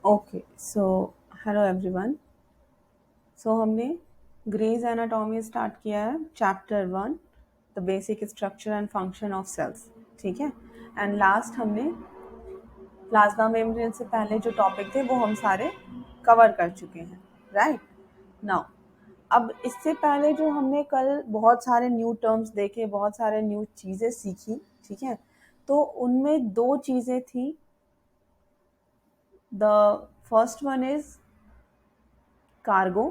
Okay so hello everyone. So हमने Gray's anatomy start किया है, chapter 1 the basic structure and function of cells. ठीक है। And last हमने प्लाज्मा मेम्ब्रेन से पहले जो टॉपिक थे वो हम सारे कवर कर चुके हैं, राइट नाउ। अब इससे पहले जो हमने कल बहुत सारे न्यू टर्म्स देखे, बहुत सारे न्यू चीज़ें सीखी, ठीक है। तो उनमें दो चीज़ें थी। The first one is cargo,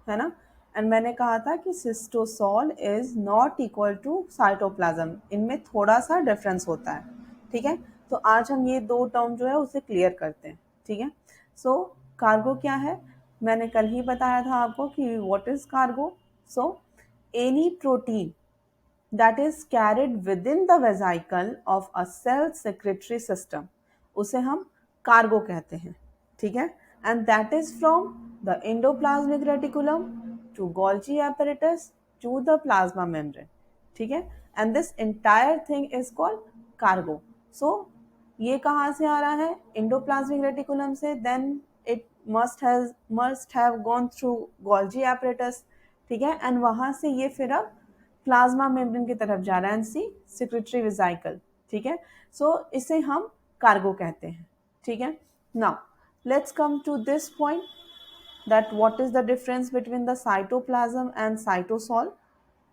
है ना। एंड मैंने कहा था कि cytosol is not equal to cytoplasm, इनमें थोड़ा सा डिफरेंस होता है, ठीक है। तो आज हम ये दो टर्म जो है उसे क्लियर करते हैं, ठीक है। सो कार्गो क्या है, मैंने कल ही बताया था आपको कि what is cargo. So any protein that is carried within the vesicle of a cell secretory system, उसे हम कार्गो कहते हैं, ठीक है। And that is from the endoplasmic reticulum to Golgi apparatus to the plasma membrane, ठीक है। And this entire thing is called cargo. So ये कहाँ से आ रहा है, एंडोप्लाज्मिक रेटिकुलम से, then it must have gone through Golgi apparatus, ठीक है। एंड वहां से ये फिर अब प्लाज्मा मेम्ब्रेन की तरफ जा रहा है, एनसी सिक्रेटरी वेसिकल, ठीक है। सो इसे हम कार्गो कहते हैं, ठीक है। Now let's come to this point that what is the difference between the cytoplasm and cytosol.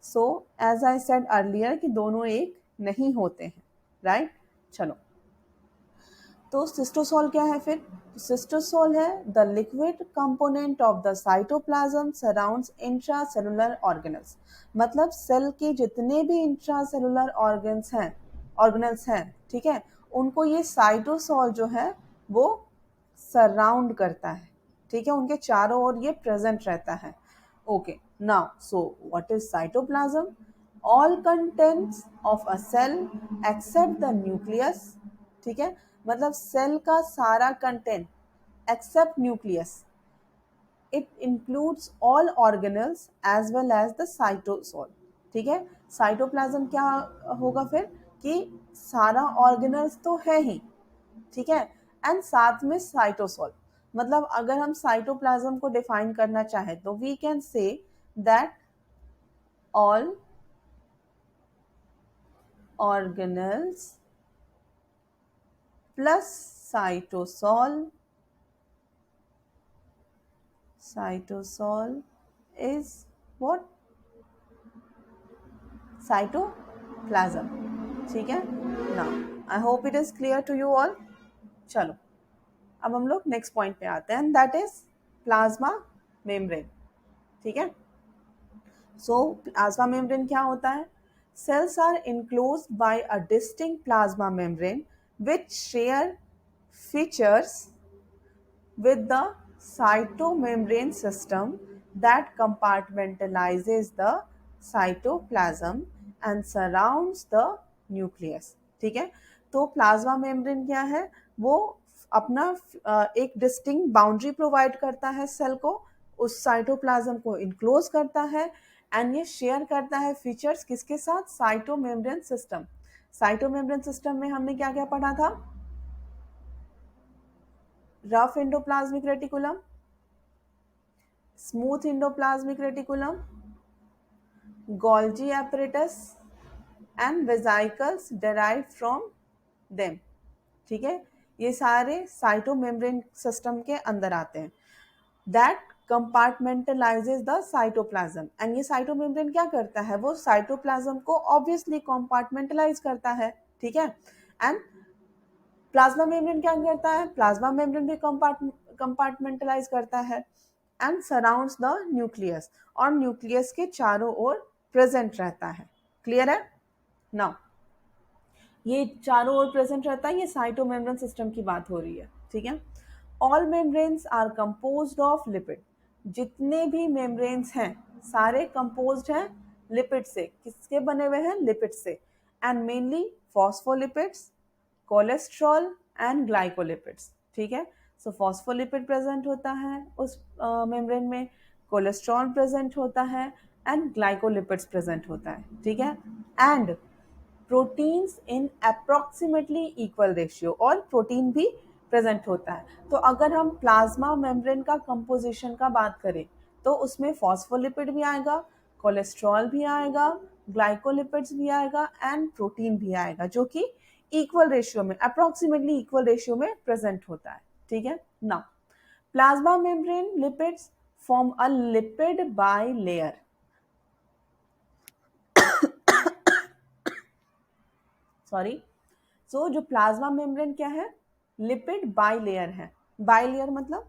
So as I said earlier कि दोनों एक नहीं होते हैं, राइट। चलो, तो सिस्टोसॉल क्या है फिर, सिस्टोसॉल है the liquid component of the cytoplasm surrounds intracellular organelles. मतलब सेल के जितने भी इंट्रासेलुलर ऑर्गेनल्स हैं, ठीक है, उनको ये साइटोसॉल जो है वो सराउंड करता है, ठीक है, उनके चारों ओर ये प्रेजेंट रहता है। Okay, now so what is cytoplasm, all contents of a cell except the nucleus, ठीक है। मतलब सेल का सारा content except nucleus, it includes all organelles as well as the cytosol, ठीक है। साइटोप्लाज्म क्या होगा फिर कि सारा ऑर्गेनल्स तो है ही, ठीक है, एंड साथ में साइटोसॉल। मतलब अगर हम साइटोप्लाज्म को डिफाइन करना चाहें तो we can say that all organelles plus cytosol is what, cytoplasm, ठीक है। Now I hope it is clear to you all. चलो, अब हम लोग नेक्स्ट पॉइंट पे आते हैं, दैट इज प्लाज्मा मेम्ब्रेन, ठीक है। सो प्लाज्मा मेम्ब्रेन क्या होता है, cells are enclosed by a distinct plasma membrane which share features with the cytomembrane system that compartmentalizes the cytoplasm and surrounds the nucleus, ठीक है। तो प्लाज्मा मेम्ब्रेन क्या है, वो अपना एक डिस्टिंक्ट बाउंड्री प्रोवाइड करता है सेल को, उस साइटोप्लाज्म को इनक्लोज करता है, एंड ये शेयर करता है फीचर्स किसके साथ, साइटोमेम्ब्रेन सिस्टम। साइटोमेम्ब्रेन सिस्टम में हमने क्या क्या पढ़ा था, rough endoplasmic reticulum, smooth endoplasmic reticulum, Golgi apparatus and vesicles derived from them, ठीक है। ये सारे साइटोमेम्ब्रेन सिस्टम के अंदर आते हैं, दैट कंपार्टमेंटलाइजेज द साइटोप्लाज्म। एंड ये साइटोमेम्ब्रेन क्या करता है, वो साइटोप्लाज्म को ऑब्वियसली कंपार्टमेंटलाइज करता है, ठीक है। एंड प्लाज्मा मेम्ब्रेन क्या करता है, प्लाज्मा मेम्ब्रेन भी कंपार्टमेंटलाइज करता है एंड सराउंड्स द न्यूक्लियस, और न्यूक्लियस के चारों ओर प्रेजेंट रहता है। क्लियर है। नाउ ये चारों ओर प्रेजेंट रहता है, ये साइटोमेम्ब्रेन सिस्टम की बात हो रही है, ठीक है। All membranes are composed of lipid, जितने भी मेम्ब्रेन्स हैं सारे कंपोज्ड हैं लिपिड से, किसके बने हुए हैं, लिपिड से, and mainly phospholipids, cholesterol and glycolipids, ठीक है। सो फॉस्फोलिपिड प्रेजेंट होता है उस मेम्ब्रेन में, कोलेस्ट्रॉल प्रेजेंट होता है एंड ग्लाइकोलिपिड्स प्रेजेंट होता है, ठीक है। And proteins in approximately equal ratio, और प्रोटीन भी प्रेजेंट होता है। तो अगर हम प्लाज्मा मेम्ब्रेन का कंपोजिशन का बात करें तो उसमें फॉस्फोलिपिड भी आएगा, कोलेस्ट्रॉल भी आएगा, ग्लाइकोलिपिड्स भी आएगा एंड प्रोटीन भी आएगा, जो कि इक्वल रेशियो में, अप्रोक्सीमेटली इक्वल रेशियो में प्रेजेंट होता है। ठीक है ना। Plasma membrane lipids form a lipid bilayer. Sorry. So जो प्लाज्मा मेम्ब्रेन क्या है, लिपिड बाई लेयर है। बाई लेयर मतलब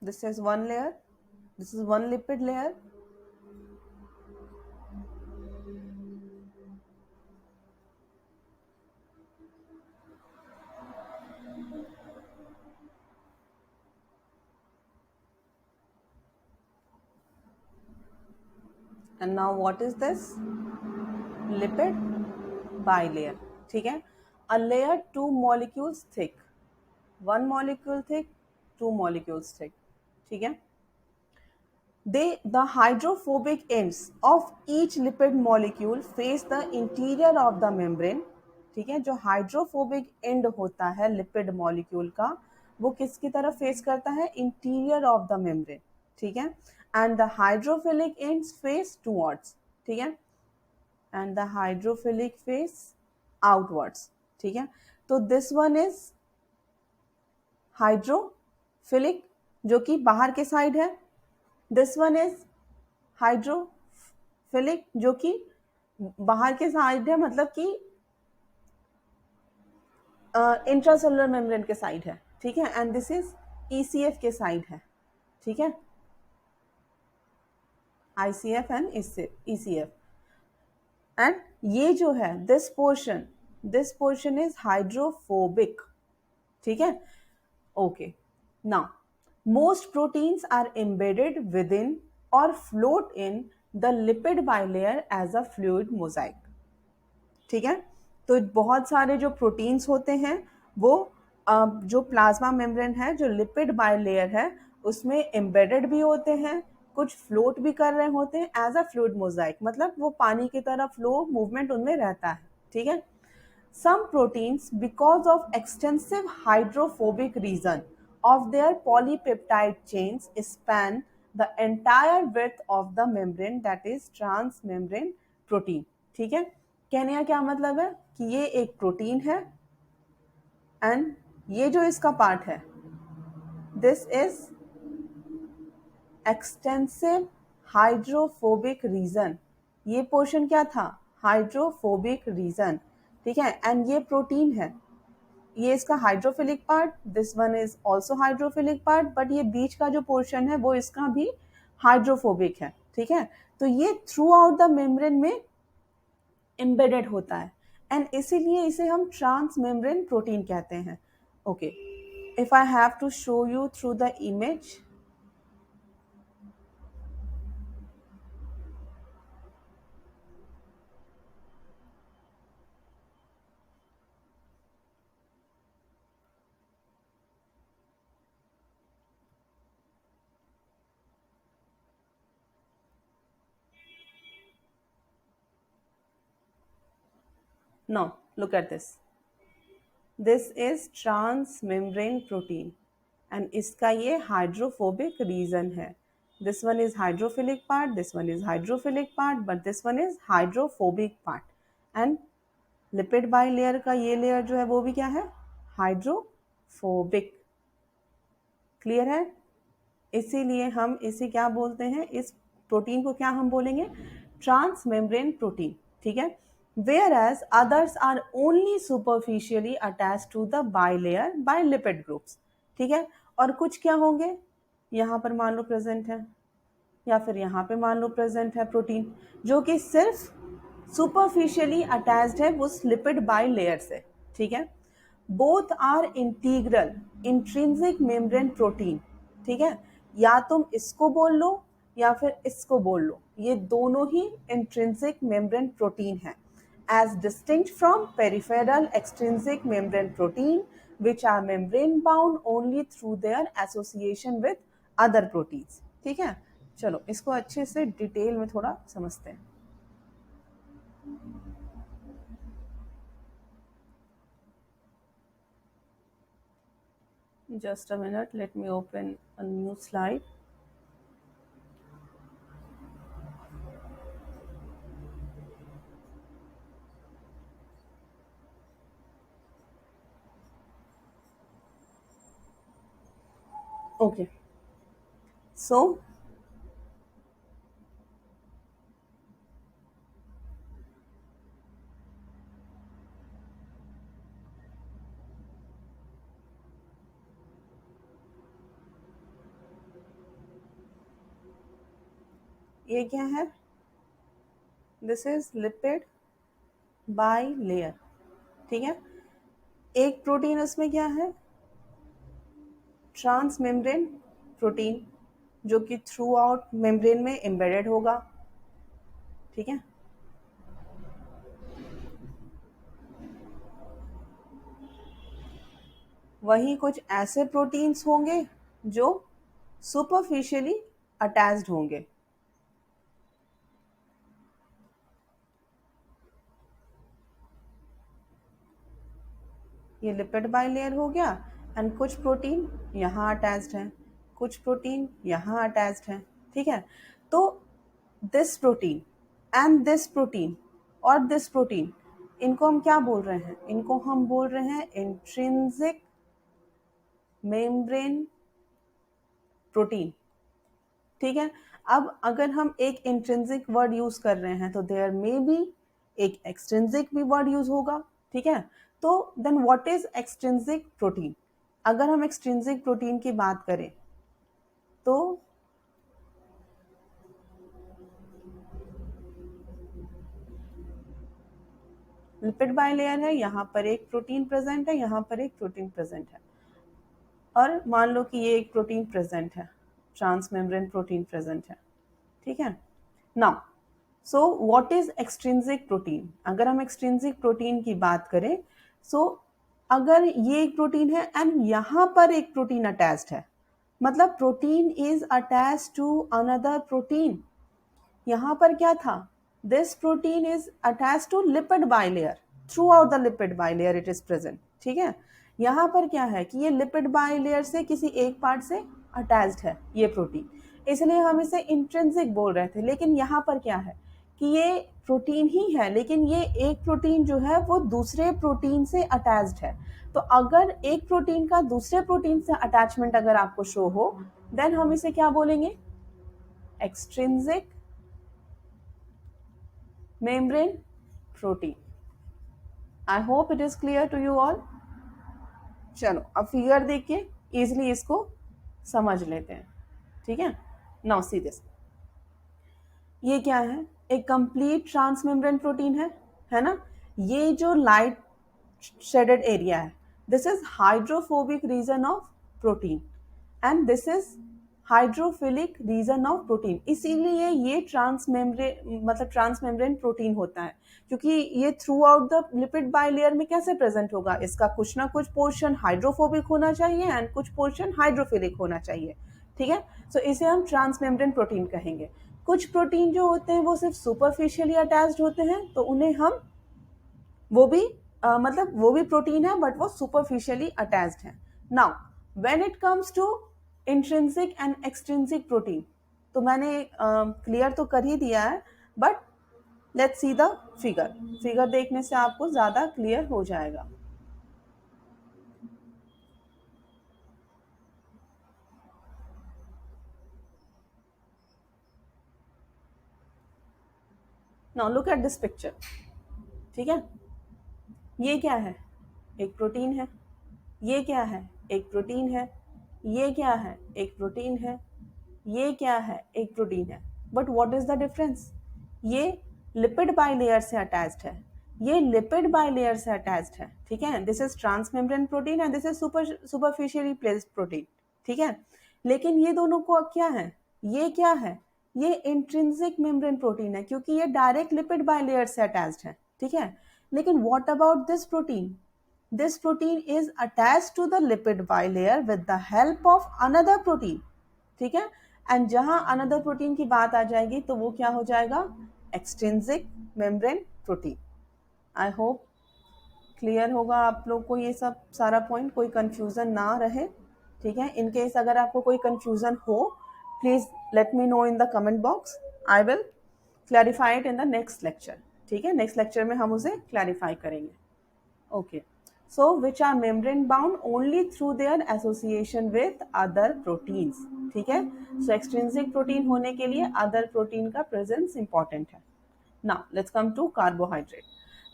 this is one layer, this is one lipid layer, and now what is this, lipid bilayer. ठीक है। A layer 2 molecules thick, 1 molecule thick, 2 molecules thick। ठीक है। The hydrophobic ends of each lipid molecule face the interior of the membrane। ठीक है। जो hydrophobic and होता है lipid molecule का, वो किसकी तरफ फेस करता है, इंटीरियर ऑफ द मेम्ब्रेन। ठीक है। And the hydrophilic ends face towards. ठीक है। And the hydrophilic face outwards. ठीक है। तो दिस वन इज हाइड्रोफिलिक, जो कि बाहर के साइड है। दिस वन इज हाइड्रोफिलिक, जो कि बाहर के साइड है, मतलब कि इंट्रासेलुलर मेम्ब्रेन के साइड है। ठीक है। एंड दिस इज ईसीएफ के साइड है। ठीक है। ICF and ECF. एंड ये जो है दिस पोर्शन इज हाइड्रोफोबिक। ठीक है। Okay. Now most proteins are embedded within or float in the lipid bilayer as a fluid mosaic। ठीक है। तो बहुत सारे जो प्रोटीन्स होते हैं वो जो प्लाज्मा मेम्ब्रेन है, जो लिपिड बाइलेयर है, उसमें एम्बेडेड भी होते हैं, कुछ फ्लोट भी कर रहे होते हैं एज अ फ्लूइड मोजाइक, मतलब वो पानी की तरह फ्लो मूवमेंट उनमें रहता है। ठीक है। Some proteins, because of extensive hydrophobic region of their polypeptide chains, span the entire width of the membrane, that is transmembrane protein। ठीक है। कहने का क्या मतलब है कि ये एक प्रोटीन है एंड ये जो इसका पार्ट है, this is extensive hydrophobic region. ये पोर्शन क्या था, हाइड्रोफोबिक रीजन। ठीक है। एंड ये प्रोटीन है, ये इसका hydrophilic part, this one is also hydrophilic part, but ये बीच का जो पोर्शन है वो इसका भी हाइड्रोफोबिक है। ठीक है। तो ये थ्रू आउट द मेम्ब्रेन में एम्बेडेड होता है एंड इसीलिए इसे हम ट्रांस मेम्ब्रेन प्रोटीन कहते हैं। Okay. If I have to show you through the image, now look at this, this is transmembrane protein and इसका ये हाइड्रोफोबिक रीजन है। This one is hydrophilic part, this one is hydrophilic part, but this one is hydrophobic part. And lipid by layer का ये layer जो है वो भी क्या है, हाइड्रोफोबिक। क्लियर है। इसीलिए हम इसे क्या बोलते हैं, इस प्रोटीन को क्या हम बोलेंगे, ट्रांसमेम्ब्रेन प्रोटीन। ठीक है। whereas others are only superficially attached to the bilayer by lipid groups। ठीक है। और कुछ क्या होंगे, यहाँ पर मान लो प्रेजेंट है या फिर यहाँ पे मान लो प्रेजेंट है प्रोटीन, जो कि सिर्फ सुपरफिशियली अटैच्ड है उस लिपिड बाई लेयर से। ठीक है। Both are integral intrinsic membrane protein. ठीक है। या तुम इसको बोल लो या फिर इसको बोल लो, ये दोनों ही इंट्रिंसिक मेम्ब्रेन प्रोटीन है, as distinct from peripheral extrinsic membrane protein, which are membrane bound only through their association with other proteins। ठीक है। चलो इसको अच्छे से डिटेल में थोड़ा समझते हैं। Just a minute, let me open a new slide. Okay, so ये क्या है? This is lipid by layer, ठीक है। एक प्रोटीन इसमें क्या है? ट्रांस मेम्ब्रेन प्रोटीन, जो कि थ्रू आउट मेम्ब्रेन में एम्बेडेड होगा, ठीक है। वहीं कुछ ऐसे प्रोटीन्स होंगे जो सुपरफिशियली अटैच्ड होंगे। ये लिपिड बाइलेयर हो गया, एंड कुछ प्रोटीन यहाँ अटैच्ड हैं, कुछ प्रोटीन यहाँ अटैच्ड हैं, ठीक है। तो this protein and this protein और दिस प्रोटीन, इनको हम क्या बोल रहे हैं? इनको हम बोल रहे हैं इंट्रिंसिक मेम्ब्रेन प्रोटीन, ठीक है। अब अगर हम एक इंट्रिंसिक वर्ड यूज कर रहे हैं तो देयर मे बी एक एक्सट्रिंसिक भी वर्ड यूज होगा, ठीक है। तो then what is extrinsic protein? अगर हम एक्सट्रिंसिक प्रोटीन की बात करें तो लिपिड बाइलेयर है, यहाँ पर एक प्रोटीन प्रेजेंट है, यहाँ पर एक प्रोटीन प्रेजेंट है, और मान लो कि ये एक प्रोटीन प्रेजेंट है, ट्रांस मेम्ब्रेन प्रोटीन प्रेजेंट है, ठीक है। Now so what is extrinsic protein? अगर हम एक्सट्रिंसिक प्रोटीन की बात करें, सो अगर ये एक प्रोटीन है एंड यहाँ पर एक प्रोटीन अटैच्ड है, मतलब protein is attached to another protein. यहाँ पर क्या था? This protein is attached to lipid bilayer, throughout the lipid bilayer it is present, ठीक है। यहाँ पर क्या है कि ये लिपिड बाइलेयर से किसी एक पार्ट से अटैच्ड है ये प्रोटीन, इसलिए हम इसे इंट्रिंसिक बोल रहे थे। लेकिन यहाँ पर क्या है कि ये प्रोटीन ही है, लेकिन ये एक प्रोटीन जो है वो दूसरे प्रोटीन से अटैच्ड है। तो अगर एक प्रोटीन का दूसरे प्रोटीन से अटैचमेंट अगर आपको शो हो, देन हम इसे क्या बोलेंगे? Extrinsic membrane protein. I hope it is clear to you all. चलो अब फिगर देख के इजिली इसको समझ लेते हैं, ठीक है। नाउ सी दिस, ये क्या है? एक कंप्लीट ट्रांसमेम्ब्रेन प्रोटीन है ना। ये जो लाइट शेडेड एरिया है, this is hydrophobic region of protein, and this is hydrophilic region of protein. इसीलिए ये ट्रांसमेम्ब्रेन प्रोटीन होता है, क्योंकि ये throughout the lipid bilayer में कैसे प्रेजेंट होगा? इसका कुछ ना कुछ पोर्शन हाइड्रोफोबिक होना चाहिए एंड कुछ पोर्शन हाइड्रोफिलिक होना चाहिए, ठीक है। सो इसे हम ट्रांसमेम्ब्रेन प्रोटीन कहेंगे। कुछ प्रोटीन जो होते हैं वो सिर्फ सुपरफिशियली अटैच्ड होते हैं, तो उन्हें हम वो भी मतलब वो भी प्रोटीन है बट वो सुपरफिशियली अटैच्ड है। Now when it comes to intrinsic and extrinsic protein, तो मैंने क्लियर तो कर ही दिया है, but let's see the figure. Figure देखने से आपको ज्यादा क्लियर हो जाएगा। Now look at this picture, ठीक है। ये क्या है? एक प्रोटीन है। ये क्या है? एक प्रोटीन है। ये क्या है? एक प्रोटीन है। ये क्या है? एक प्रोटीन है। But what is the difference? ये लिपिड बाइलेयर से अटैच्ड है, ये लिपिड बाइलेयर से अटैच्ड है, ठीक है। This is transmembrane protein and this is superficially placed protein, ठीक है। लेकिन ये दोनों को क्या है? ये क्या है? ये इंट्रिंसिक मेम्ब्रेन प्रोटीन है, क्योंकि ये डायरेक्ट लिपिड बाइलेयर से अटैच्ड है, ठीक है। लेकिन what about this protein? This protein is attached to the lipid bilayer with the help of another protein, ठीक है। एंड जहां अनदर प्रोटीन की बात आ जाएगी तो वो क्या हो जाएगा? Extrinsic membrane protein. I hope clear होगा आप लोग को ये सब सारा पॉइंट, कोई कंफ्यूजन ना रहे, ठीक है। इन केस अगर आपको कोई कंफ्यूजन हो, please let me know in the comment box, I will clarify it in the next lecture, ठीक है। नेक्स्ट लेक्चर में हम उसे क्लैरिफाई करेंगे। Okay, so which are membrane bound only through their association with other proteins, ठीक है। so extrinsic protein होने के लिए other protein का presence important है। now let's come to carbohydrate।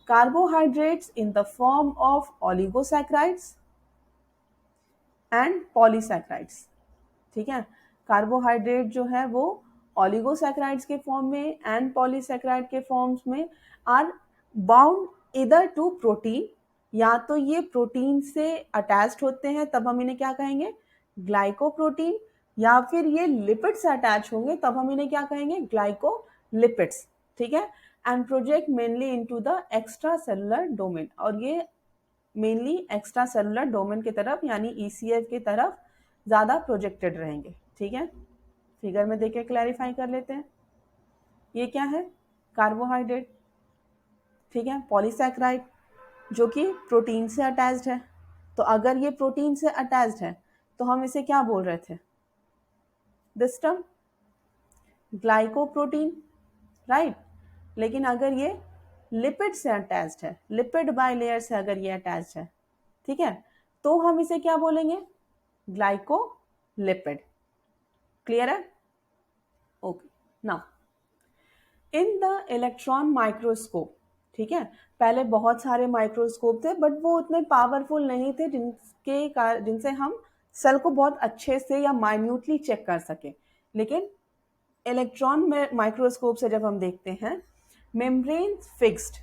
carbohydrates in the form of oligosaccharides and polysaccharides, ठीक है। Carbohydrate जो है वो ओलिगोसैकेराइड्स के फॉर्म में एंड पॉलीसैकेराइड के फॉर्म्स में आर बाउंड इधर टू प्रोटीन, या तो ये प्रोटीन से अटैच्ड होते हैं तब हम इन्हें क्या कहेंगे, ग्लाइकोप्रोटीन, या फिर ये लिपिड से अटैच होंगे तब हम इन्हें क्या कहेंगे, ग्लाइकोलिपिड्स, ठीक है। And project mainly into the extra cellular domain, और ये मेनली एक्स्ट्रा सेलुलर डोमेन की तरफ यानी ईसीएफ की तरफ ज़्यादा प्रोजेक्टेड रहेंगे, ठीक है। फिगर में देख के क्लैरिफाई कर लेते हैं। ये क्या है, कार्बोहाइड्रेट, ठीक है। पॉलीसैकेराइड जो कि प्रोटीन से अटैच्ड है, तो अगर ये प्रोटीन से अटैच्ड है तो हम इसे क्या बोल रहे थे, दिस टर्म ग्लाइकोप्रोटीन, राइट। लेकिन अगर ये लिपिड से अटैच्ड है, लिपिड बाइलेयर से अगर ये अटैच्ड है, ठीक है, तो हम इसे क्या बोलेंगे, ग्लाइकोलिपिड। क्लियर है? Okay, now in the electron microscope, ठीक है, पहले बहुत सारे माइक्रोस्कोप थे बट वो उतने पावरफुल नहीं थे जिनसे हम सेल को बहुत अच्छे से या माइन्यूटली चेक कर सके। लेकिन इलेक्ट्रॉन में माइक्रोस्कोप से जब हम देखते हैं, membranes fixed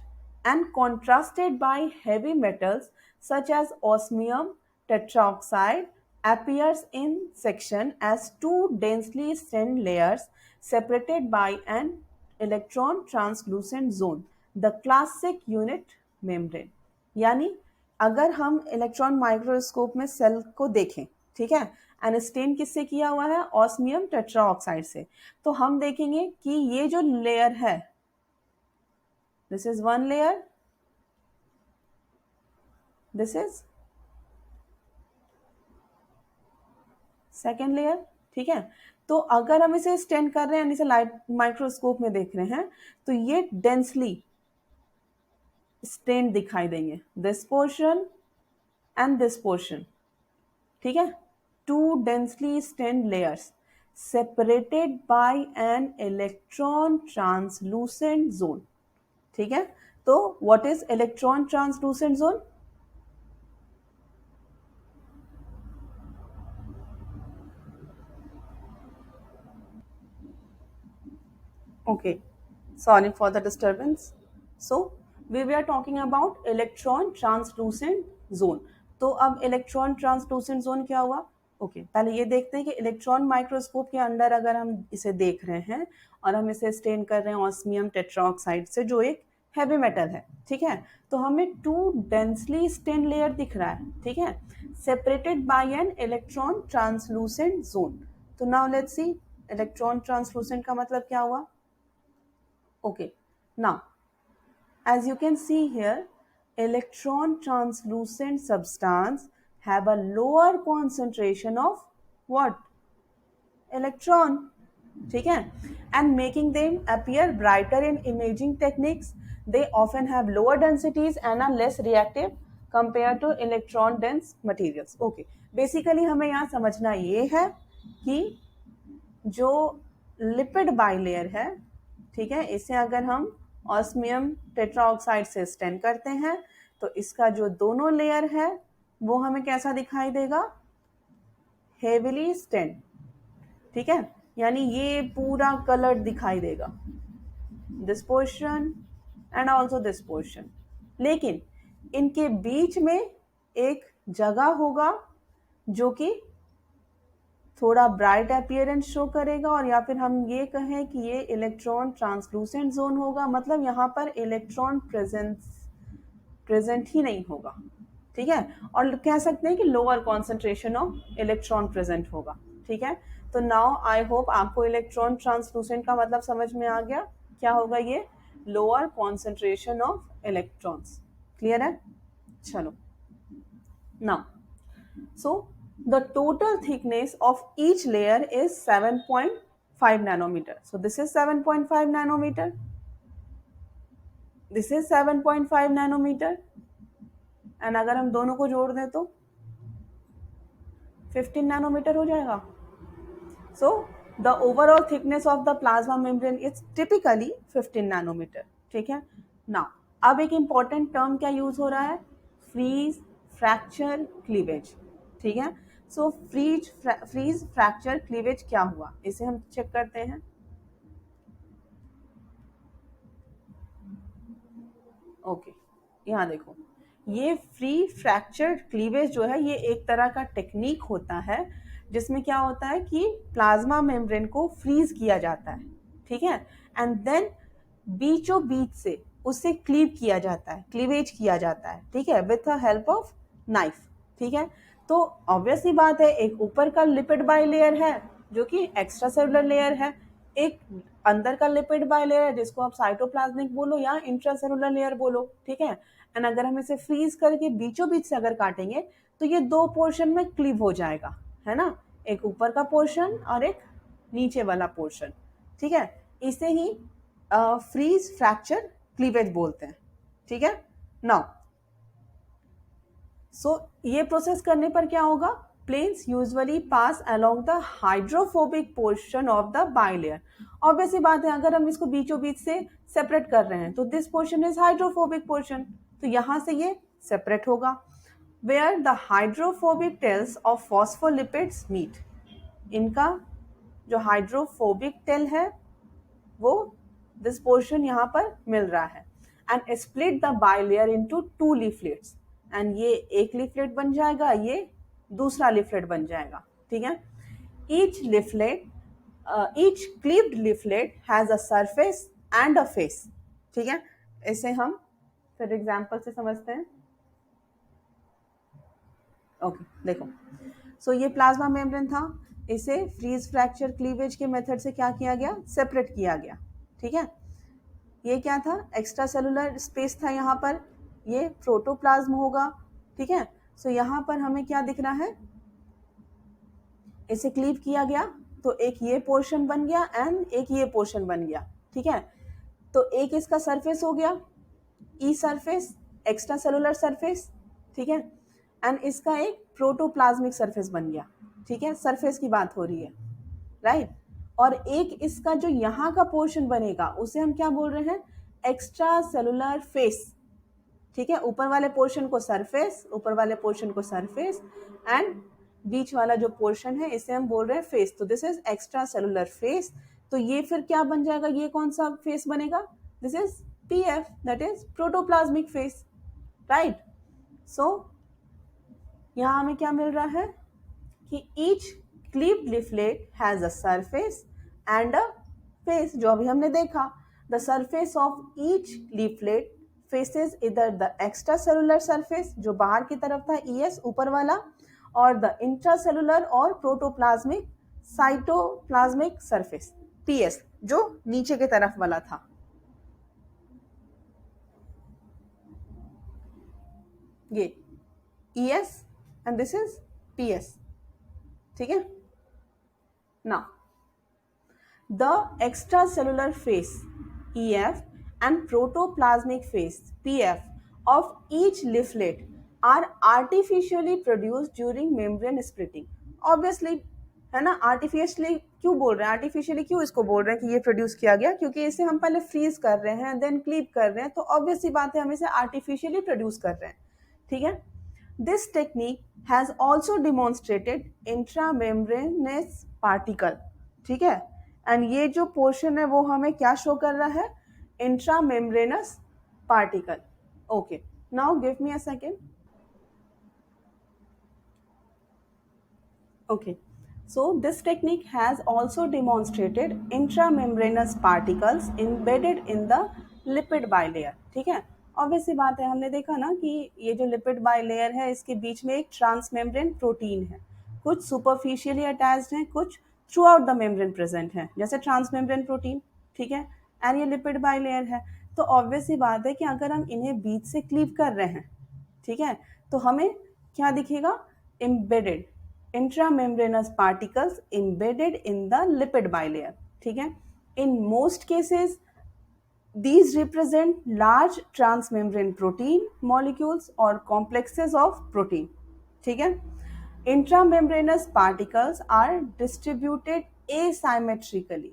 and contrasted by heavy metals such as osmium tetroxide appears in section as two densely strand layers separated by an electron translucent zone, the classic unit membrane। यानी अगर हम electron microscope में cell को देखें, ठीक है, and stand किससे किया हुआ है, ऑस्मियम टेट्राऑक्साइड से, तो हम देखेंगे कि ये जो लेयर है, this is one layer, this is second layer, ठीक है। तो अगर हम इसे स्टेन कर रहे हैं, इसे लाइट माइक्रोस्कोप में देख रहे हैं, तो ये डेंसली स्टेन दिखाई देंगे, this portion and this portion, ठीक है। Two densely stained layers separated by an electron translucent zone, ठीक है। तो what is electron translucent zone, okay, sorry for the disturbance, so we were talking about electron translucent zone। तो अब electron translucent zone क्या हुआ, okay, पहले ये देखते हैं कि इलेक्ट्रॉन माइक्रोस्कोप के अंदर अगर हम इसे देख रहे हैं और हम इसे स्टेन कर रहे हैं ऑस्मियम टेट्राऑक्साइड से जो एक हैवी मेटल है, ठीक है, तो हमें टू डेंसली स्टेन लेयर दिख रहा है, ठीक है, separated by an electron translucent zone. तो now let's see electron translucent का मतलब क्या हुआ। Okay, now as you can see here, electron translucent substance have a lower concentration of what, electron, ठीक है, and making them appear brighter in imaging techniques, they often have lower densities and are less reactive compared to electron dense materials। okay, basically हमें यहाँ समझना ये है कि जो lipid bilayer है, ठीक है, इसे अगर हम ऑस्मियम टेट्राऑक्साइड से स्टेन करते हैं तो इसका जो दोनों लेयर है वो हमें कैसा दिखाई देगा, हेवीली स्टेन, ठीक है, यानी ये पूरा कलर दिखाई देगा, this portion and also this portion. लेकिन इनके बीच में एक जगह होगा जो कि थोड़ा ब्राइट अपीयरेंस शो करेगा, और या फिर हम ये कहें कि ये इलेक्ट्रॉन ट्रांसलूसेंट जोन होगा, मतलब यहाँ पर इलेक्ट्रॉन प्रेजेंट ही नहीं होगा, ठीक है, और कह सकते हैं कि lower concentration of electron present होगा, ठीक है। तो नाउ आई होप आपको इलेक्ट्रॉन ट्रांसलूसेंट का मतलब समझ में आ गया, क्या होगा ये, lower concentration of electrons. Clear है? चलो, now so the total thickness of each layer is 7.5 nanometer. So this is 7.5 nanometer, this is 7.5 nanometer, and अगर हम दोनों को जोड़ दें तो 15 nanometer हो जाएगा. So the overall thickness of the plasma membrane is typically 15 nanometer. ठीक है? Now अब एक important term क्या use हो रहा है? Freeze, fracture, cleavage. ठीक है? So freeze, fracture, cleavage क्या हुआ? इसे हम चेक करते हैं. ओके, यहाँ देखो, ये फ्री फ्रैक्चर क्लीवेज जो है ये एक तरह का टेक्निक होता है जिसमें क्या होता है कि प्लाज्मा मेम्ब्रेन को फ्रीज किया जाता है. ठीक है? एंड देन बीचों बीच से उसे क्लीव किया जाता है, क्लीवेज किया जाता है. ठीक है? With the help of knife. ठीक है? तो ऑब्वियस ही बात है, एक ऊपर का लिपिड बाइलेयर है जो कि एक्स्ट्रा सेलुलर लेयर है, एक अंदर का लिपिड बाइलेयर है जिसको आप साइटोप्लाज्मिक बोलो या इंट्रासेलुलर लेयर बोलो. ठीक है? एंड अगर हम इसे फ्रीज करके बीचों बीच से अगर काटेंगे तो ये दो पोर्शन में क्लीव हो जाएगा, है ना? एक ऊपर का पोर्शन और एक नीचे वाला पोर्शन. ठीक है? इसे ही फ्रीज फ्रैक्चर क्लीवेज बोलते हैं. ठीक है? नाउ सो ये प्रोसेस करने पर क्या होगा? Planes usually pass along the hydrophobic portion of the bilayer. Obvious सी बात है, अगर हम इसको बीचों बीच से सेपरेट कर रहे हैं तो this portion is hydrophobic portion, तो यहाँ से ये सेपरेट होगा. Where the hydrophobic tails of phospholipids meet. इनका जो हाइड्रोफोबिक टेल है वो दिस पोर्शन यहाँ पर मिल रहा है. And split the bilayer into 2 leaflets. And ये एक लीफलेट बन जाएगा, ये दूसरा लीफलेट बन जाएगा. ठीक है? Each leaflet, each cleaved leaflet has a surface and a face. ठीक है? इसे हम फिर एग्जांपल से समझते हैं. ओके, देखो, सो ये प्लाज्मा मेम्ब्रेन था, इसे फ्रीज फ्रैक्चर क्लीवेज के मेथड से क्या किया गया? सेपरेट किया गया. ठीक है? ये क्या था? एक्स्ट्रा सेलुलर स्पेस था यहाँ पर, ये प्रोटोप्लाज्म होगा. ठीक है? सो यहाँ पर हमें क्या दिख रहा है? इसे क्लीव किया गया तो एक ये पोर्शन बन गया एंड एक ये पोर्शन बन गया. ठीक है? तो एक इसका सरफेस हो गया, ई सरफेस, एक्स्ट्रा सेलुलर सरफेस. ठीक है? एंड इसका एक प्रोटोप्लाज्मिक सरफेस बन गया. ठीक है? सरफेस की बात हो रही है, राइट? और एक इसका जो यहाँ का पोर्शन बनेगा उसे हम क्या बोल रहे हैं? Extra cellular face. ठीक है? ऊपर वाले पोर्शन को सरफेस, ऊपर वाले पोर्शन को सरफेस, एंड बीच वाला जो पोर्शन है इसे हम बोल रहे हैं फेस. तो this is extra cellular face. तो ये फिर क्या बन जाएगा? ये कौन सा फेस बनेगा? This is PF, that is protoplasmic face, right? So यहाँ हमें क्या मिल रहा है कि each cleaved leaflet has a surface and a face, जो अभी हमने देखा. The surface of each leaflet faces इधर द एक्स्ट्रा सेलुलर सरफेस जो बाहर की तरफ था, ES ऊपर वाला, और द इंट्रासेलुलर और प्रोटोप्लाज्मिक साइटोप्लाज्मिक सरफेस, PS, जो नीचे की तरफ वाला था. ये ES and this is PS. ठीक है? Now the extracellular phase EF and protoplasmic phase PF of each leaflet are artificially produced during membrane splitting. Obviously, है ना? आर्टिफिशियली क्यों बोल रहे हैं? आर्टिफिशियली क्यों इसको बोल रहे हैं कि ये प्रोड्यूस किया गया? क्योंकि इसे हम पहले फ्रीज कर रहे हैं, देन क्लीव कर रहे हैं, तो ऑब्वियस सी बात है हम इसे आर्टिफिशियली प्रोड्यूस कर रहे हैं. ठीक है? This technique has also demonstrated intramembranous particle. ठीक है? एंड ये जो पोर्शन है वो हमें क्या शो कर रहा है? Intramembranous particle. Okay, now give me a second. Okay, so this technique has also demonstrated intramembranous particles embedded in the lipid bilayer. ठीक है? ऑब्वियस सी बात है, हमने देखा ना कि ये जो लिपिड बाइलेयर है इसके बीच में एक ट्रांसमेम्ब्रेन प्रोटीन है, कुछ सुपरफिशियली अटैच्ड हैं, कुछ through out the membrane present है, जैसे ट्रांसमेम्ब्रेन प्रोटीन. ठीक है? एंड ये लिपिड बाइलेयर है. तो ऑब्वियस सी बात है कि अगर हम इन्हें बीच से क्लीव कर रहे हैं, ठीक है, तो हमें क्या दिखेगा, embedded intramembranous particles embedded in the lipid bilayer, ठीक है। In most cases these represent large transmembrane protein molecules or complexes of protein, ठीक है। intramembranous particles are distributed asymmetrically,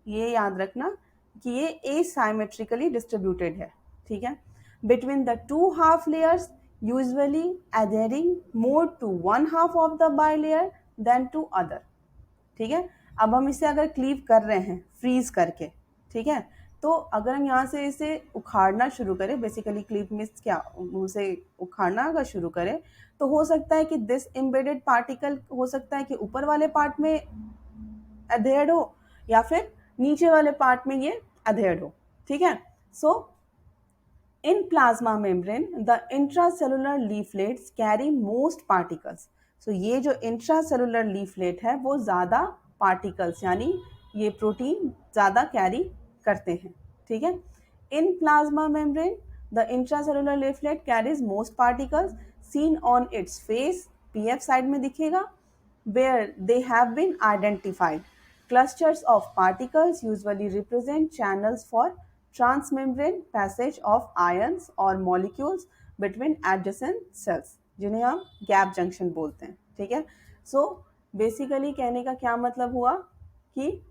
ये याद रखना कि ये asymmetrically distributed है, ठीक है, between the two half layers, usually adhering more to one half of the bilayer than to other, ठीक है। अब हम इसे अगर क्लीव कर रहे हैं फ्रीज करके, ठीक है, तो अगर हम यहाँ से इसे उखाड़ना शुरू करें, बेसिकली क्लीव मीन्स क्या, उसे उखाड़ना अगर शुरू करें, तो हो सकता है कि दिस एम्बेडेड पार्टिकल हो सकता है कि ऊपर वाले पार्ट में अधेड हो या फिर नीचे वाले पार्ट में ये अधेड हो, ठीक है। सो in plasma membrane the intracellular leaflets carry most particles, so ये जो intracellular leaflet है वो ज़्यादा particles यानी ये प्रोटीन ज़्यादा कैरी करते हैं, ठीक है। in plasma membrane the intracellular leaflet carries most particles seen on its face, pf side में दिखेगा, where they have been identified. Clusters of particles usually represent channels for transmembrane passage of ions or molecules between adjacent cells, जिन्हें हम gap junction बोलते हैं, ठीक है। So basically कहने का क्या मतलब हुआ कि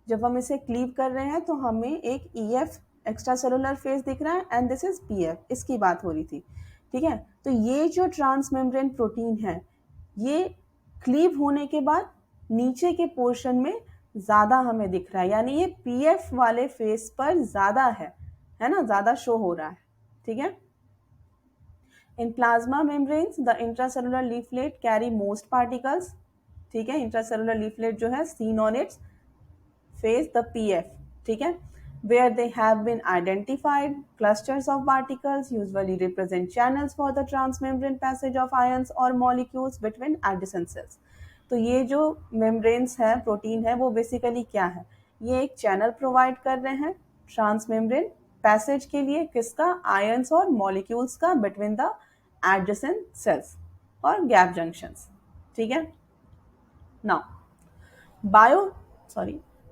जब हम इसे क्लीव कर रहे हैं तो हमें एक EF एक्स्ट्रा सेलुलर फेस दिख रहा है एंड दिस इज PF, इसकी बात हो रही थी, ठीक है। तो ये जो ट्रांसमेम्ब्रेन प्रोटीन है ये क्लीव होने के बाद नीचे के पोर्शन में ज़्यादा हमें दिख रहा है, यानी ये PF वाले फेस पर ज़्यादा है ना, ज़्यादा शो हो रहा है, ठीक है। In plasma membranes the intracellular leaflet carry most particles, ठीक है, इंट्रासेलुलर लीफलेट जो है seen on its face the PF, ठीक है, where they have been identified. Clusters of particles usually represent channels for the transmembrane passage of ions or molecules between adjacent cells. तो ये जो membranes है, protein है, वो बेसिकली क्या है, ये एक चैनल प्रोवाइड कर रहे हैं ट्रांसमेम्ब्रेन पैसेज के लिए, किसका, आयंस और मॉलिक्यूल्स का बिटवीन द एडजेसेंट सेल्स और गैप जंक्शंस, ठीक है। Now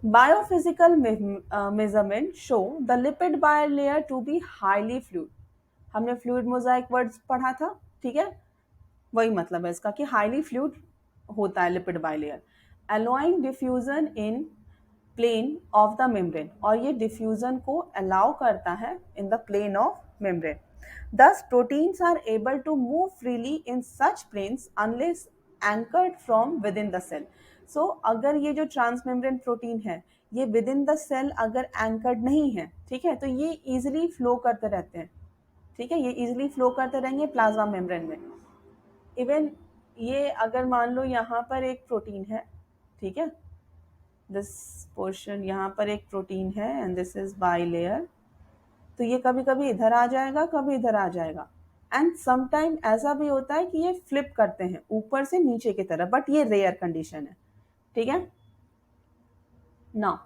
biophysical measurement show the lipid bilayer to be highly fluid. हमने फ्लूइड मोजाइक वर्ड्स पढ़ा था, ठीक है, वही मतलब है इसका कि हाईली फ्लूइड होता है lipid bilayer, allowing diffusion in plane of the membrane, और ये डिफ्यूजन को अलाउ करता है in the plane of membrane. Thus proteins are able to move freely in such planes unless anchored from within the cell. So अगर ये जो transmembrane protein है ये विद इन द सेल अगर एंकर्ड नहीं है, ठीक है, तो ये इजिली फ्लो करते रहते हैं, ठीक है, ये इजिली फ्लो करते रहेंगे प्लाज्मा मेम्ब्रेन में. इवन ये अगर मान लो यहाँ पर एक प्रोटीन है, ठीक है, दिस पोर्शन यहाँ पर एक प्रोटीन है एंड दिस इज बाइलेयर, तो ये कभी कभी इधर आ जाएगा, कभी इधर आ जाएगा, एंड समटाइम ऐसा भी होता है कि ये फ्लिप करते हैं ऊपर से नीचे की तरफ, बट ये रेयर कंडीशन है, ठीक है. Now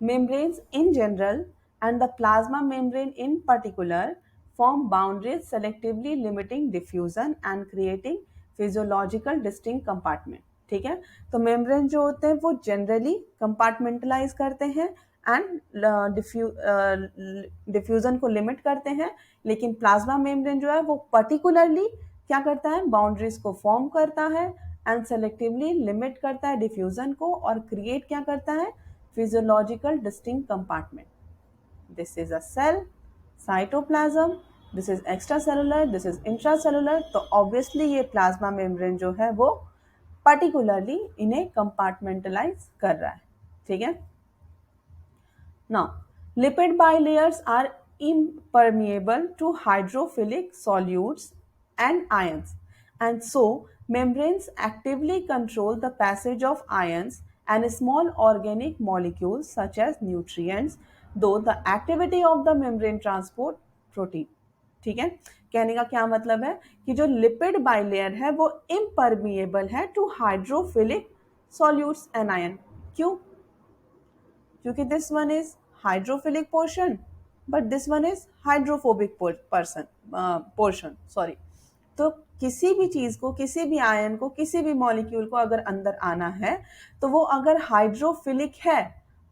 membranes in general and the plasma membrane in particular form boundaries selectively limiting diffusion and creating physiological distinct compartment, ठीक है. तो मेम्ब्रेन जो होते हैं वो जनरली कंपार्टमेंटलाइज करते हैं एंड डिफ्यूजन को लिमिट करते हैं, लेकिन प्लाज्मा मेम्ब्रेन जो है वो पर्टिकुलरली क्या करता है, बाउंड्रीज को फॉर्म करता है एंड सेलेक्टिवली लिमिट करता है डिफ्यूजन को, और क्रिएट क्या करता है, physiological distinct compartment. This is a cell, cytoplasm, this is extracellular, this is intracellular. तो obviously ये plasma membrane जो है वो particularly इन्हें compartmentalize कर रहा है, ठीक है. Now, lipid bilayers are impermeable to hydrophilic solutes and ions, and so membranes actively control the passage of ions and small organic molecules such as nutrients, though the activity of the membrane transport protein. ठीक है, कहने का क्या मतलब है कि जो lipid bilayer है वो इम्परमिएबल है to hydrophilic solutes and ion. क्यों? क्योंकि this one is hydrophilic portion but this one is hydrophobic portion, sorry. तो किसी भी चीज को, किसी भी आयन को, किसी भी मॉलिक्यूल को अगर अंदर आना है तो वो अगर हाइड्रोफिलिक है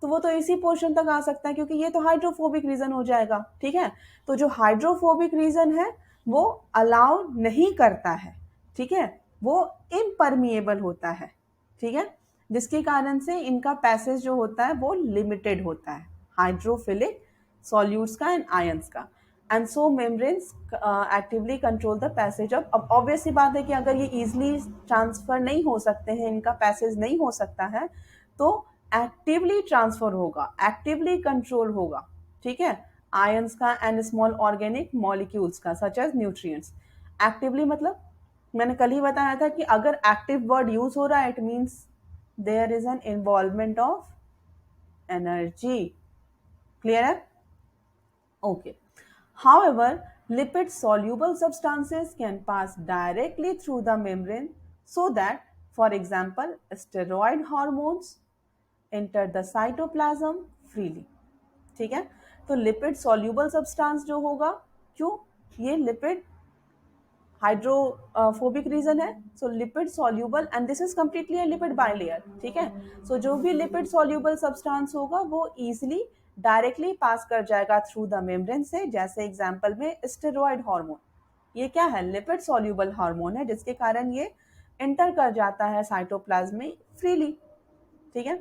तो वो तो इसी पोर्शन तक आ सकता है, क्योंकि ये तो हाइड्रोफोबिक रीजन हो जाएगा। ठीक है, तो जो हाइड्रोफोबिक रीजन है वो अलाउ नहीं करता है। ठीक है, वो इम्परमिएबल होता है। ठीक है, जिसके कारण से इनका पैसेज जो होता है वो लिमिटेड होता है, हाइड्रोफिलिक सॉल्यूट्स का एंड आयंस का। And so membranes actively control the passage of. अब ऑब्वियस सी बात है कि अगर ये इजिली ट्रांसफर नहीं हो सकते हैं, इनका पैसेज नहीं हो सकता है, तो एक्टिवली ट्रांसफर होगा, एक्टिवली कंट्रोल होगा। ठीक है, आयंस का एंड स्मॉल ऑर्गेनिक मॉलिक्यूल्स का सच एज न्यूट्रिएंट्स। एक्टिवली मतलब मैंने कल ही बताया था कि अगर एक्टिव वर्ड यूज हो रहा है it means there is an involvement of energy. Clear है? Okay. However, lipid soluble substances can pass directly through the membrane so that, for example, steroid hormones enter the cytoplasm freely. ठीक है, तो lipid soluble substance जो होगा, क्यों? ये lipid hydrophobic region है, so lipid soluble and this is completely a lipid bilayer. ठीक है, सो जो भी लिपिड सॉल्यूबल सब्सटेंस होगा वो इजिली डायरेक्टली पास कर जाएगा थ्रू द मेम्ब्रेन से। जैसे एग्जांपल में स्टेरॉयड हार्मोन, ये क्या है? लिपिड सॉल्यूबल हार्मोन है, जिसके कारण ये एंटर कर जाता है साइटोप्लाज्म में फ्रीली। ठीक है,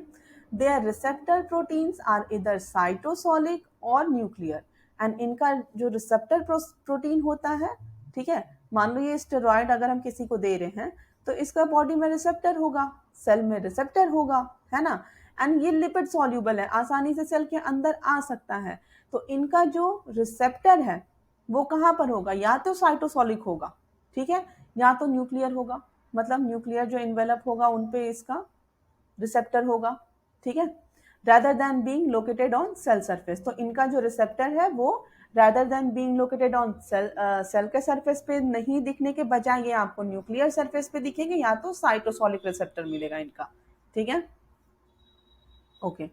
देयर रिसेप्टर प्रोटीन्स आर इधर साइटोसोलिक और न्यूक्लियर। एंड इनका जो रिसेप्टर प्रोटीन होता है, ठीक है, मान लो ये स्टेरॉयड अगर हम किसी को दे रहे हैं तो इसका बॉडी में रिसेप्टर होगा, सेल में रिसेप्टर होगा, है ना। एंड ये लिपिड सॉल्यूबल है, आसानी से सेल के अंदर आ सकता है। तो इनका जो रिसेप्टर है वो कहाँ पर होगा? या तो साइटोसोलिक होगा, ठीक है, या तो न्यूक्लियर होगा। मतलब न्यूक्लियर जो इन्वेलप होगा उन पे इसका रिसेप्टर होगा। ठीक है, rather than being located on cell surface, तो इनका जो रिसेप्टर है वो rather than being located on cell के सरफेस पे नहीं दिखने के बजाय ये आपको न्यूक्लियर सरफेस पे दिखेंगे, या तो साइटोसोलिक रिसेप्टर मिलेगा इनका। ठीक है, okay.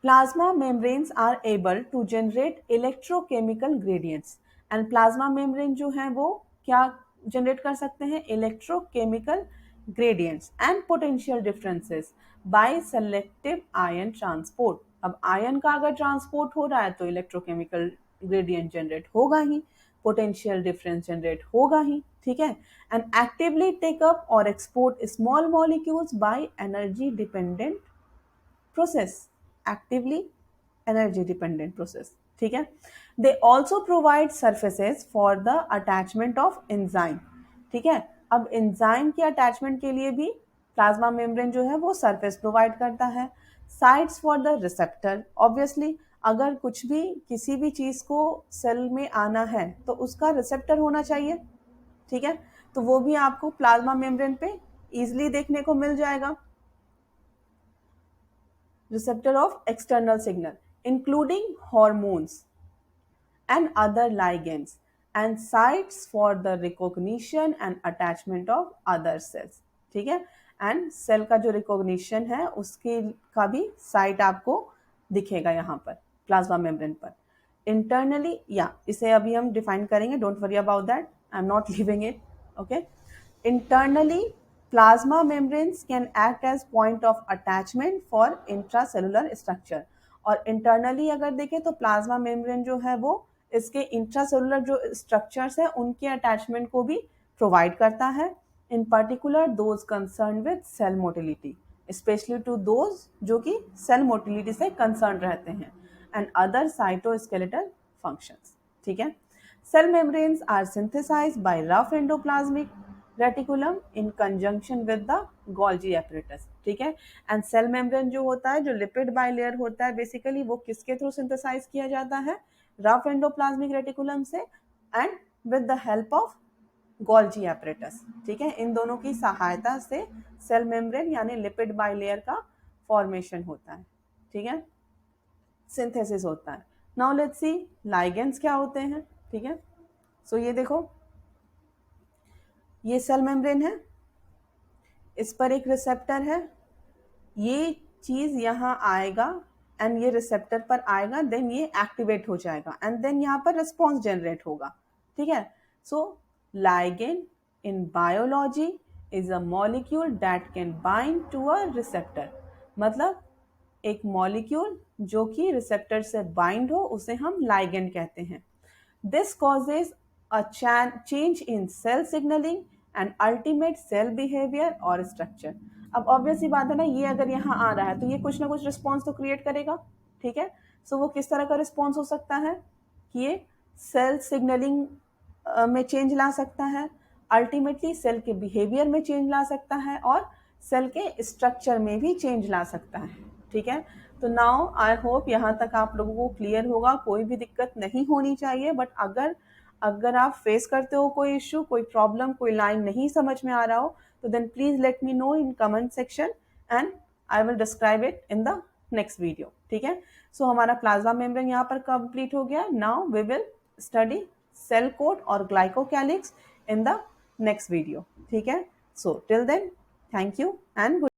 Plasma membranes are able to generate electrochemical gradients. And plasma membrane जो है वो क्या जनरेट कर सकते हैं? Electrochemical gradients and potential differences by selective ion transport. अब आयन का अगर ट्रांसपोर्ट हो रहा है तो इलेक्ट्रोकेमिकल ग्रेडियंट जनरेट होगा ही, पोटेंशियल डिफरेंस जनरेट होगा ही। ठीक है, एंड एक्टिवली टेक अप और export small molecules by energy dependent process, actively energy dependent process. ठीक है, they also provide surfaces for the attachment of enzyme. ठीक है, अब एंजाइम के अटैचमेंट के लिए भी प्लाज्मा मेम्ब्रेन जो है वो सरफेस प्रोवाइड करता है। Sites for the receptor, obviously अगर कुछ भी किसी भी चीज को सेल में आना है तो उसका रिसेप्टर होना चाहिए। ठीक है, तो वो भी आपको प्लाज्मा मेम्ब्रेन पे इजिली देखने को मिल जाएगा। Receptor of external signal including hormones and other ligands, and sites for the recognition and attachment of other cells। ठीक है, एंड सेल का जो रिकॉग्निशन है उसके का भी साइट आपको दिखेगा यहाँ पर प्लाज्मा मेम्ब्रेन पर। इंटरनली, या इसे अभी हम डिफाइन करेंगे, don't worry about that, I am not leaving it. Okay, internally plasma membranes can act as point of attachment for intracellular structure। और इंटरनली अगर देखें तो प्लाज्मा मेम्ब्रेन जो है वो इसके इंट्रासेलुलर जो स्ट्रक्चर्स है उनके अटैचमेंट को भी प्रोवाइड करता है। In particular those concern with cell motility, specially to those जो कि सेल मोटिलिटी से कंसर्न रहते हैं, एंड अदर साइटोस्केलेटल फंक्शंस। ठीक है, cell membranes are synthesized by rough endoplasmic reticulum in conjunction with the Golgi apparatus. ठीक है, and cell membrane जो होता है, जो लिपिड बाइलेयर होता है, बेसिकली वो किसके थ्रू सिंथेसाइज किया जाता है? रफ एंडोप्लाज्मिक रेटिकुलम से and with the help of Golgi apparatus. ठीक है, इन दोनों की सहायता से सेल मेम्ब्रेन यानी लिपिड बाइलेयर का फॉर्मेशन होता है। ठीक है, सिंथेसिस होता है। नाउ लेट्स सी लाइगेंड्स क्या होते हैं। ठीक है, सो ये देखो, ये सेल मेम्ब्रेन है, इस पर एक रिसेप्टर है, ये चीज यहाँ आएगा एंड ये रिसेप्टर पर आएगा, देन ये एक्टिवेट हो जाएगा एंड देन यहाँ पर रिस्पॉन्स जनरेट होगा. ठीक है. सो ligand in biology is a molecule that can bind to a receptor. मतलब एक मॉलिक्यूल जो कि रिसेप्टर से बाइंड हो उसे हम लाइगेंड कहते हैं. This causes a change in cell signalling and ultimate cell behaviour और स्ट्रक्चर. अब ऑब्वियस ही बात है ना, ये अगर यहाँ आ रहा है तो ये कुछ ना कुछ रिस्पॉन्स तो क्रिएट करेगा. ठीक है. सो वो किस तरह का रिस्पॉन्स हो सकता है कि ये सेल सिग्नलिंग में चेंज ला सकता है, अल्टीमेटली सेल के बिहेवियर में चेंज ला सकता है और सेल के स्ट्रक्चर में भी चेंज ला सकता है. ठीक है. तो नाउ आई होप यहाँ तक आप लोगों को क्लियर होगा, कोई भी दिक्कत नहीं होनी चाहिए. बट अगर आप फेस करते हो कोई इश्यू, कोई प्रॉब्लम, कोई लाइन नहीं समझ में आ रहा हो तो then please let me know in comment section and I will describe it in the next video. ठीक है. सो हमारा प्लाज्मा मेम्ब्रेन यहाँ पर कंप्लीट हो गया. Now we will study cell coat or glycocalyx in the next video. ठीक है. So till then, thank you and good